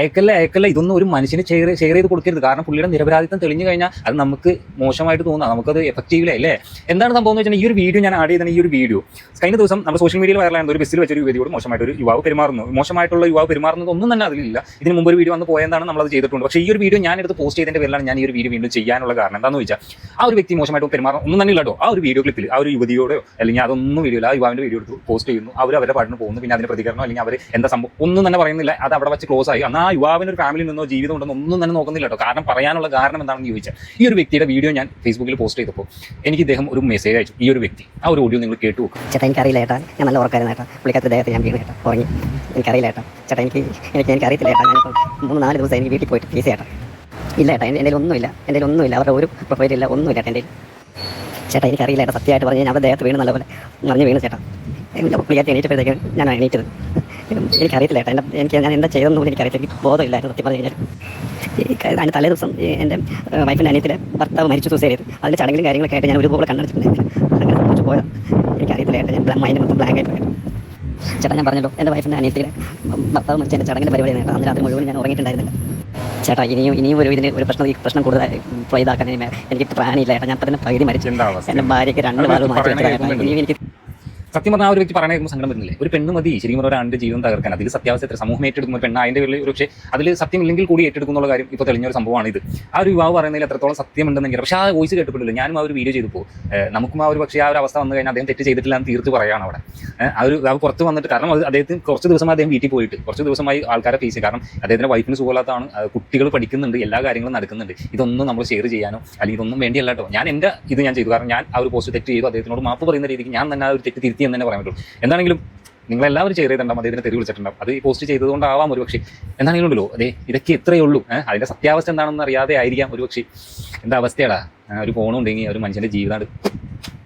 അയക്കല്ല ഇതൊന്നും ഒരു മനുഷ്യന് ഷെയർ ചെയ്ത് കൊടുക്കരുത്. കാരണം പുള്ളിയുടെ നിരപരാധിത്വം തെളിഞ്ഞു കഴിഞ്ഞാൽ അത് നമുക്ക് മോശമായിട്ട് തോന്നാം, നമുക്കത് എഫക്റ്റീവില്ല അല്ലേ. എന്താണ് സംഭവം എന്ന് വെച്ചാൽ ഈ ഒരു വീഡിയോ ഞാൻ ആഡ് ചെയ്ത ഈ ഒരു വീഡിയോ കഴിഞ്ഞ ദിവസം നമ്മുടെ സോഷ്യൽ മീഡിയയിൽ വൈറലായിരുന്ന ഒരു ബസ്സിൽ വെച്ചൊരു യുവതിയോട് മോശമായിട്ടൊരു യുവാവ് പെരുമാറുന്നു. മോശമായിട്ടുള്ള യുവാവ് പെരുമാറുന്നത് ഒന്നും തന്നെ അതിലില്ല. ഇതിന് മുമ്പ് ഒരു വീഡിയോ വന്ന് പോയതാണ്, നമ്മളത് ചെയ്തിട്ടുണ്ട്. പക്ഷേ ഈ ഒരു വീഡിയോ ഞാൻ എടുത്ത് പോസ്റ്റ് ചെയ്തതിന്റെ പേരിലാണ് ഞാൻ ഈ ഒരു വീഡിയോ വീണ്ടും ചെയ്യാനുള്ള കാരണം. എന്താണെന്ന് വെച്ചാൽ ആ ഒരു വ്യക്തി മോശമായിട്ട് പെരുമാറും ഒന്നും തന്നെ ഇല്ലാട്ടോ. ആ ഒരു വീഡിയോ ക്ലിപ്പിൽ ആ ഒരു യുവതിയോടോ അല്ലെങ്കിൽ അതൊന്നും വീഡിയോ ഇല്ല, ആ യുവാവിന്റെ വീഡിയോ എടുത്ത് പോസ്റ്റ് ചെയ്യുന്നു. അവരുടെ പാട്ടിന് പോകുന്നു. പിന്നെ അതിന് പ്രതികരണം അല്ലെങ്കിൽ അവർ എന്താ സംഭവം ഒന്നും തന്നെ പറയുന്നില്ല. അത് അവിടെ വെച്ച് ക്ലോസ് ആയി. എന്നാൽ ആ യുവാവിന് ഒരു ഫാമിലി നിന്നോ ജീവിതം ഉണ്ടെന്നോ ഒന്നും തന്നെ നോക്കുന്നില്ല കേട്ടോ. കാരണം പറയാനുള്ള കാരണം എന്താണെന്ന് ചോദിച്ചാൽ ഈ ഒരു വ്യക്തിയുടെ വീഡിയോ ഞാൻ ഫേസ്ബുക്കിൽ പോസ്റ്റ് ചെയ്തപ്പോൾ എനിക്ക് ഇദ്ദേഹം ഒരു മെസ്സേജ് അയച്ചു. ഈ ഒരു വ്യക്തി ആ ഒരു ഓഡിയോ നിങ്ങൾ കേട്ടു നോക്കും. ചേട്ടാ എനിക്കറിയില്ല ഏട്ടാ, ഞാൻ നല്ല ഉറക്കായിരുന്നു ഏട്ടാ. പുള്ളിക്കകത്ത് ദേഹത്ത് ഞാൻ വീണ് ഏട്ടാ, ഉറങ്ങി. എനിക്കറിയില്ല ഏട്ടാ. ചേട്ടാ എനിക്കറിയത്തില്ല ഏട്ടാ. ഞാനിപ്പോൾ 3-4 ദിവസം എനിക്ക് വീട്ടിൽ പോയിട്ട് ഫീസ് ചേട്ടാ. ഇല്ല ഏട്ടാ, എൻ്റെ ഒന്നുമില്ല. അവരുടെ ഒരു പ്രൊഫൈലില്ല, ഒന്നുമില്ല ഏട്ടാ എൻ്റെ. ചേട്ടാ എനിക്കറിയില്ല ഏട്ടാ, സത്യമായിട്ട് പറഞ്ഞു ഞാൻ അവരുടെ ദേഹത്ത് വീണ് നല്ലപോലെ മറിഞ്ഞ് വീണ് ചേട്ടാ. പുള്ളിക്കകത്ത് എണീറ്റപ്പോഴത്തേക്ക് ഞാൻ എണീറ്റത്. എനിക്കറിയത്തില്ല ഏട്ടാ, ഞാൻ എന്താ ചെയ്തെന്ന് പോലും എനിക്കറിയത്തില്ല. എനിക്ക് ബോധമില്ലായിരുന്നു സത്യം പറഞ്ഞു കഴിഞ്ഞാൽ. അതിൻ്റെ തലേ ദിവസം എൻ്റെ വൈഫിൻ്റെ അനിയത്തിലെ ഭർത്താവ് മരിച്ചു സൂസൈഡ് ചെയ്ത് അതിൻ്റെ ചടങ്ങിലും കാര്യങ്ങളൊക്കെ ആയിട്ട് ഞാൻ ഒരുപോലെ കണ്ണടച്ചിട്ടുണ്ടായിരുന്നു. അങ്ങനെ സംഭവിച്ചു പോയത് എനിക്കറിയത്തില്ല ഏട്ടാ. ഞാൻ മൈൻഡ് മൊത്തം ബ്ലാങ്ക് ആയിട്ട് പോയത്. ചേട്ടാ ഞാൻ പറഞ്ഞല്ലോ, എൻ്റെ വൈഫിൻ്റെ അനിയത്തിലെ ഭർത്താവ് മരിച്ച എൻ്റെ ചടങ്ങിൻ്റെ പരിപാടി കേട്ടോ. അന്ന് രാത്രി മുഴുവൻ ഞാൻ ഉറങ്ങിയിട്ടുണ്ടായിരുന്നില്ല ചേട്ടാ. ഇനിയും ഈ പ്രശ്നം കൂടുതൽ ഇതാക്കാൻ എനിക്ക് പ്ലാനില്ല ഏട്ടാ. ഞാൻ തന്നെ പകുതി മരിച്ചു. എൻ്റെ ഭാര്യയ്ക്ക് 2 വാൾ മാറ്റി വെച്ചതാണ്. ഇനി എനിക്ക് സത്യം പറഞ്ഞാൽ ആ ഒരു വ്യക്തി പറയുമ്പോൾ സങ്കടം വരുന്നില്ലേ? ഒരു പെണ്ണ് മതി ശരിക്കും പറഞ്ഞാൽ ഒരാളുടെ ജീവിതം തകർക്കാൻ. അതിൽ സത്യാവസ്ഥ എത്ര സമൂഹം ഏറ്റെടുക്കുന്ന ഒരു പെണ്ണ് അതിൻ്റെ പേരിൽ ഒരു പക്ഷേ അതിൽ സത്യമില്ലെങ്കിൽ കൂടി ഏറ്റെടുക്കുന്നുള്ള കാര്യം ഇപ്പോൾ തെളിഞ്ഞൊരു സംഭവമാണ് ഇത്. ആ ഒരു യുവാവ് പറയുന്നതിൽ എത്രത്തോളം സത്യമുണ്ടെന്നെങ്കിൽ പക്ഷേ ആ വോയിസ് കേട്ടിട്ടില്ല. ഞാനും ആ ഒരു വീഡിയോ ചെയ്തപ്പോൾ നമുക്കും ആ ഒരു പക്ഷേ ആ ഒരു അവസ്ഥ വന്നു കഴിഞ്ഞാൽ അദ്ദേഹം തെറ്റ് ചെയ്തിട്ടില്ല എന്ന് തീർത്ത് പറയുകയാണ് അവിടെ. ആ പുറത്ത് വന്നിട്ട് കാരണം അത് അദ്ദേഹത്തിന് കുറച്ച് ദിവസമായി അദ്ദേഹം വീട്ടിൽ പോയിട്ട് കുറച്ച് ദിവസമായി ആൾക്കാരെ ഫേസ് ചെയ്യും. കാരണം അദ്ദേഹത്തിൻ്റെ വൈഫിന് സുഖമില്ലാത്തതാണ്, കുട്ടികൾ പഠിക്കുന്നുണ്ട്, എല്ലാ കാര്യങ്ങളും നടക്കുന്നുണ്ട്. ഇതൊന്നും നമ്മൾ ഷെയർ ചെയ്യാനോ അല്ലെങ്കിൽ ഇതൊന്നും വേണ്ടിയല്ല കേട്ടോ. ഞാൻ എൻ്റെ ഇത് ഞാൻ ചെയ്തു. കാരണം ഞാൻ ആ ഒരു പോസ്റ്റ് തെറ്റ് ചെയ്തു, അദ്ദേഹത്തിനോട് മാപ്പ് പറയുന്ന രീതിക്ക് ഞാൻ തന്നെ ആ ഒരു തെറ്റ് തിരുത്തി എന്ന് തന്നെ പറയാൻ പറ്റുള്ളൂ. എന്താണെങ്കിലും നിങ്ങളെല്ലാവരും ഷെയർ ചെയ്തിട്ടുണ്ടാവും, അദ്ദേഹത്തിന് തെരുവ് വിളിച്ചിട്ടുണ്ടാവും. അത് ഈ പോസ്റ്റ് ചെയ്തതുകൊണ്ടാവാം ഒരു പക്ഷേ. എന്താണെങ്കിലും ഉണ്ടല്ലോ അതെ ഇതൊക്കെ എത്രയേ ഉള്ളൂ. അതിൻ്റെ സത്യാവസ്ഥ എന്താണെന്ന് അറിയാതെ ആയിരിക്കാം ഒരു പക്ഷേ. എന്താ അവസ്ഥയാടാ, ഒരു ഫോണുണ്ടെങ്കിൽ ഒരു മനുഷ്യൻ്റെ ജീവിതമാണ്